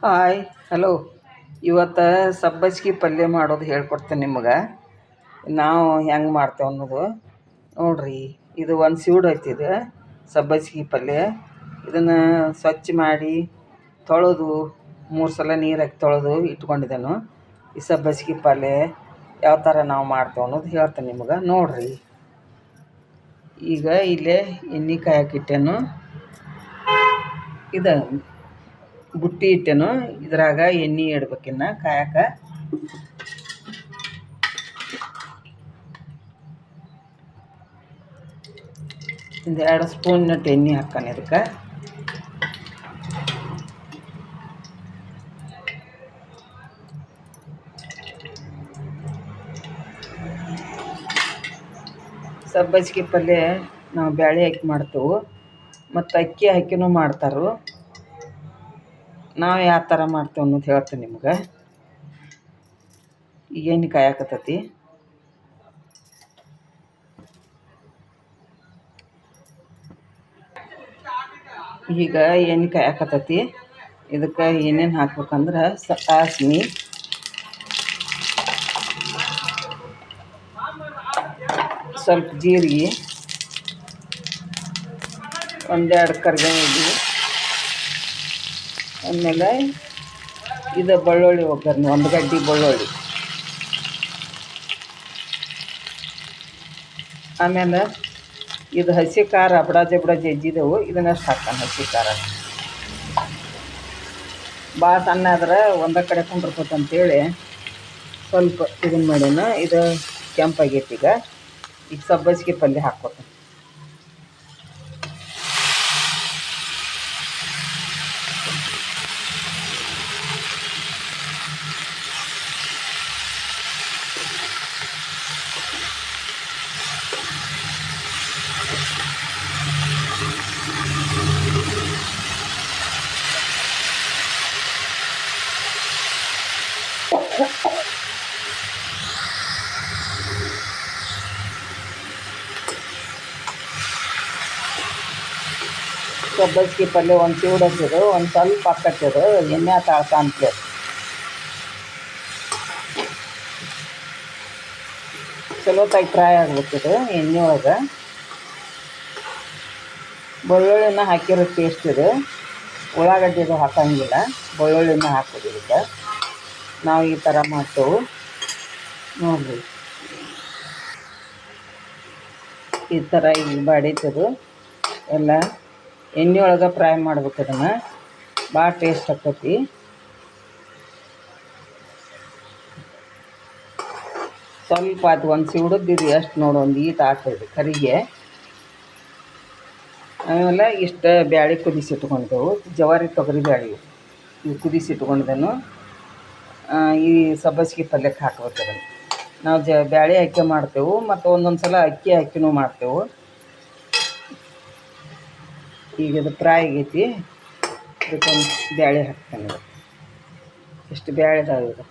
Hi hello. ಇವತ್ತು ಸಬ್ಬಸ್ಗೆ ಪಲ್ಯ ಮಾಡೋದು ಹೇಳ್ಕೊಡ್ತೇನೆ ನಿಮಗೆ. ನಾವು ಹೆಂಗೆ ಮಾಡ್ತೇವೆ ಅನ್ನೋದು ನೋಡಿರಿ. ಇದು ಒಂದು ಸೀಡ್ ಐತಿದು ಸಬ್ಬಸ್ಗೆ ಪಲ್ಯ. ಇದನ್ನು ಸ್ವಚ್ಛ ಮಾಡಿ ತೊಳೆದು 3 ಸಲ ನೀರು ಹಾಕಿ ತೊಳೆದು ಇಟ್ಕೊಂಡಿದ್ದೇನು. ಈ ಸಬ್ಬಸ್ಗೆ ಪಲ್ಯ ಯಾವ ಥರ ನಾವು ಮಾಡ್ತೇವೆ ಅನ್ನೋದು ಹೇಳ್ತೇನೆ ನಿಮಗೆ ನೋಡಿರಿ. ಈಗ ಇಲ್ಲೇ ಎಣ್ಣೆ ಕಾಯಕ್ಕಿಟ್ಟೇನು. ಇದು ಬುಟ್ಟಿ ಇಟ್ಟೇನು. ಇದ್ರಾಗ ಎಣ್ಣೆ ಇಡ್ಬೇಕಿನ್ನ ಕಾಯಕ್ಕೆ. ಒಂದು 2 ಸ್ಪೂನ್ನಟ್ಟು ಎಣ್ಣೆ ಹಾಕ್ತಾನೆ ಇದಕ್ಕೆ. ಸಬ್ಬಸ್ಗೆ ಪಲ್ಯ ನಾವು ಬ್ಯಾಳೆ ಹಾಕಿ ಮಾಡ್ತೇವೆ, ಮತ್ತು ಅಕ್ಕಿ ಹಾಕಿನೂ ಮಾಡ್ತಾರೆ. ನಾವು ಯಾವ ಥರ ಮಾಡ್ತೇವೆ ಅನ್ನೋದು ಹೇಳ್ತೇನೆ ನಿಮ್ಗೆ. ಈಗ ಎಣ್ಣೆ ಕಾಯಕತ್ತೈತಿ. ಈಗ ಎಣ್ಣೆ ಕಾಯಕತ್ತೈತಿ. ಇದಕ್ಕೆ ಏನೇನು ಹಾಕ್ಬೇಕಂದ್ರೆ ಸಾಸ್ವೆ, ಸ್ವಲ್ಪ ಜೀರಿಗೆ, 1-2 ಕರಿಬೇವು, ಆಮೇಲೆ ಇದು ಬೆಳ್ಳುಳ್ಳಿ ಒಗ್ಗರಣೆ, 1 ಗಡ್ಡೆ ಬೆಳ್ಳುಳ್ಳಿ. ಆಮೇಲೆ ಇದು ಹಸಿ ಖಾರ ಬಡಾಜೆ ಎಜ್ಜಿದೆವು, ಇದನ್ನಷ್ಟು ಹಾಕ್ತಾನೆ ಹಸಿ ಖಾರ. ಭಾಳ ಸಣ್ಣ ಆದ್ರೆ ಒಂದೇ ಕಡೆ ಕುಂಡಿರ್ತೈತೆ ಅಂತೇಳಿ ಸ್ವಲ್ಪ ಇದನ್ನು ಮಾಡ್ಯಾನ. ಇದು ಕೆಂಪಾಗೈತಿ. ಈಗ ಸಬ್ಬಸ್ಗೆ ಪಲ್ಯ ಹಾಕ್ಕೊತೀನಿ. ಸಬ್ಬಸ್ಗೆ ಪಲ್ಯ ಒಂದು ಚೂಡು ಹಚ್ಚಿದು, ಒಂದು ಸ್ವಲ್ಪ ಹಾಕತ್ತಿದು ಎಣ್ಣೆ ತಾಳ್ಕ ಅಂತೇಳಿ. ಚಲೋತ್ತಾಗಿ ಫ್ರೈ ಆಗ್ಬೇಕಿದು ಎಣ್ಣೆ ಒಳಗೆ. ಬೆಳ್ಳುಳ್ಳಿನ ಹಾಕಿರೋ ಟೇಸ್ಟ್ ಇದು. ಉಳ್ಳಾಗಡ್ಡಿದು ಹಾಕಂಗಿಲ್ಲ, ಬೆಳ್ಳುಳ್ಳಿನ ಹಾಕೋದು ಇದಕ್ಕೆ. ನಾವು ಈ ಥರ ಮಾಡ್ತೇವೆ ನೋಡಿರಿ. ಈ ಥರ ಈಗ ಬಾಡೀತದು ಎಲ್ಲ ಎಣ್ಣೆ ಒಳಗೆ ಫ್ರೈ ಮಾಡ್ಬೇಕು. ಅದನ್ನು ಭಾಳ ಟೇಸ್ಟ್ ಆಗ್ತೈತಿ. ಸ್ವಲ್ಪ ಅದು ಒಂದು ಸಿಡಿದಿದ್ದು ಎಷ್ಟು ನೋಡು, ಒಂದು ಈಟ್ ಹಾಕ್ತದೆ ಕರಿಗೆ. ಆಮೇಲೆ ಇಷ್ಟು ಬ್ಯಾಳೆ ಕುದಿಸಿಟ್ಕೊಂಡೆವು, ಜವಾರಿ ತೊಗರಿ ಬ್ಯಾಳೆ ಇವು ಕುದಿಸಿಟ್ಕೊಂಡೆನು. ಈ ಸಬ್ಬಸ್ಗೆ ಪಲ್ಯಕ್ಕೆ ಹಾಕ್ಬೇಕು. ಅದನ್ನು ನಾವು ಬ್ಯಾಳೆ ಹಾಕಿ ಮಾಡ್ತೇವೆ, ಮತ್ತು ಒಂದೊಂದು ಸಲ ಅಕ್ಕಿ ಹಾಕಿನೂ ಮಾಡ್ತೇವೆ. ಈಗ ಇದು ಫ್ರೈ ಆಗೈತಿ. ಇದಕ್ಕೊಂದು ಬ್ಯಾಳೆ ಹಾಕ್ತಾನೆ. ಎಷ್ಟು ಬ್ಯಾಳೆ ಇದಾವೆ ಇದು.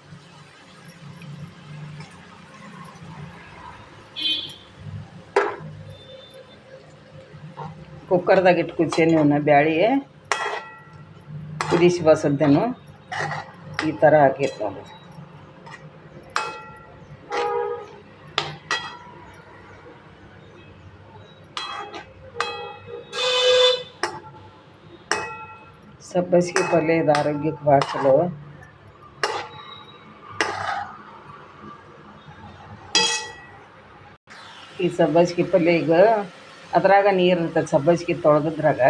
ಕುಕ್ಕರ್ದಾಗ ಇಟ್ಟು ಕುದಿಸೇನಿ. ಇವನ್ನ ಬ್ಯಾಳೆ ಕುದಿಸಿ ಬಸದ್ದೇನು. ಈ ಥರ ಆಗೈತೆ ನೋಡಿ. ಸಬ್ಬಸ್ಗೆ ಪಲ್ಯ ಇದು ಆರೋಗ್ಯಕ್ಕೆ ಭಾಳ ಚಲೋ. ಈ ಸಬ್ಬಸ್ಗೆ ಪಲ್ಯ ಈಗ ಅದ್ರಾಗ ನೀರು ಇರ್ತದೆ. ಸಬ್ಬಸ್ಗೆ ತೊಳೆದ್ರಾಗ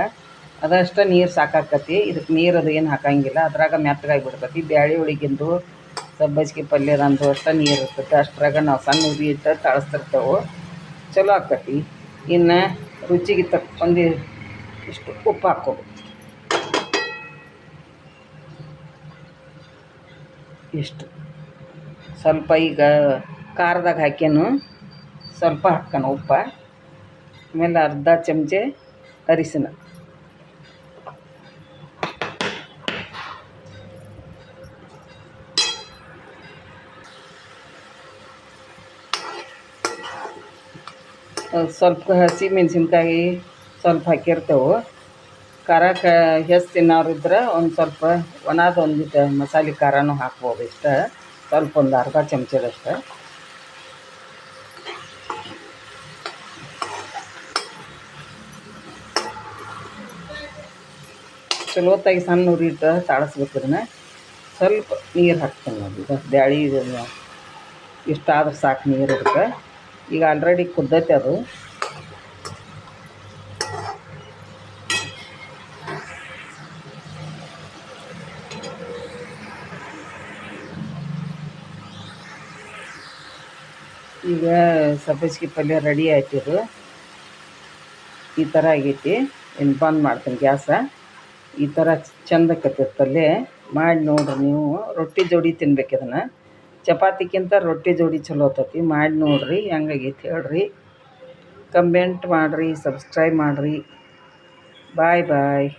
ಅದಷ್ಟು ನೀರು ಸಾಕಾಕತಿ. ಇದಕ್ಕೆ ನೀರು ಅದು ಏನು ಹಾಕಂಗಿಲ್ಲ. ಅದ್ರಾಗ ಮೆತ್ತಗಾಗಿ ಬಿಡ್ತೈತಿ. ಬ್ಯಾಳೆ ಒಳಗಿಂದು ಸಬ್ಬಸ್ಗೆ ಪಲ್ಯದಂದು ಅಷ್ಟು ನೀರು ಇರ್ತೈತೆ. ಅಷ್ಟ್ರಾಗ ನಾವು ಸಣ್ಣ ಉರಿ ಇಟ್ಟು ತಾಳಿಸ್ತಿರ್ತೇವೆ. ಚಲೋ ಆಕತಿ. ಇನ್ನು ರುಚಿಗೆ ತಕ್ಕಂದು ಇಷ್ಟು ಉಪ್ಪು ಹಾಕ್ಕೋಬೇಕು. ಇಷ್ಟು ಸ್ವಲ್ಪ ಈಗ ಖಾರದಾಗ ಹಾಕ್ಯನು ಸ್ವಲ್ಪ ಹಾಕ್ತಾನೆ ಉಪ್ಪು. ಆಮೇಲೆ ಅರ್ಧ ಚಮಚೆ ಅರಿಶಿನ. ಸ್ವಲ್ಪ ಹಸಿ ಮೆಣಸಿನ್ಕಾಯಿ ಸ್ವಲ್ಪ ಹಾಕಿರ್ತೇವೆ. ಖಾರಕ್ಕೆ ಹೆಚ್ಚು ತಿನ್ನೋರಿದ್ರೆ ಒಂದು ಸ್ವಲ್ಪ ಒಣದು ಒಂದಿಟ್ಟು ಮಸಾಲೆ ಖಾರನೂ ಹಾಕ್ಬೋದು. ಇಷ್ಟು ಸ್ವಲ್ಪ ಒಂದು ಅರ್ಧ ಚಮಚದಷ್ಟು. ಚಲೋತ್ತಾಗಿ ಸಣ್ಣ ಉರಿ ಇಟ್ಟು ತಾಳಿಸ್ಬೇಕು. ಇದನ್ನು ಸ್ವಲ್ಪ ನೀರು ಹಾಕ್ತೀನಿ ನೋಡಿ. ಇದು ಬ್ಯಾಳೆ ಇಷ್ಟಾದ್ರೆ ಸಾಕು ನೀರು. ಅದಕ್ಕೆ ಈಗ ಆಲ್ರೆಡಿ ಕುದ್ದೈತೆ ಅದು. ಈಗ ಸಬ್ಬಸ್ಗೆ ಪಲ್ಯ ರೆಡಿ ಆಯ್ತು. ಇದು ಈ ಥರ ಆಗೈತಿ. ಇನ್ನು ಬಂದ್ ಮಾಡ್ತೀನಿ ಗ್ಯಾಸ. ಈ ಥರ ಚಂದಕ್ಕೈತಿ ಪಲ್ಯ. ಮಾಡಿ ನೋಡಿರಿ ನೀವು. ರೊಟ್ಟಿ ಜೋಡಿ ತಿನ್ಬೇಕು ಇದನ್ನು. ಚಪಾತಿಗಿಂತ ರೊಟ್ಟಿ ಜೋಡಿ ಚಲೋ ಆತೈತಿ. ಮಾಡಿ ನೋಡಿರಿ ಹೆಂಗಾಗೈತಿ ಹೇಳ್ರಿ. ಕಮೆಂಟ್ ಮಾಡಿರಿ, ಸಬ್ಸ್ಕ್ರೈಬ್ ಮಾಡಿರಿ. ಬಾಯ್ ಬಾಯ್.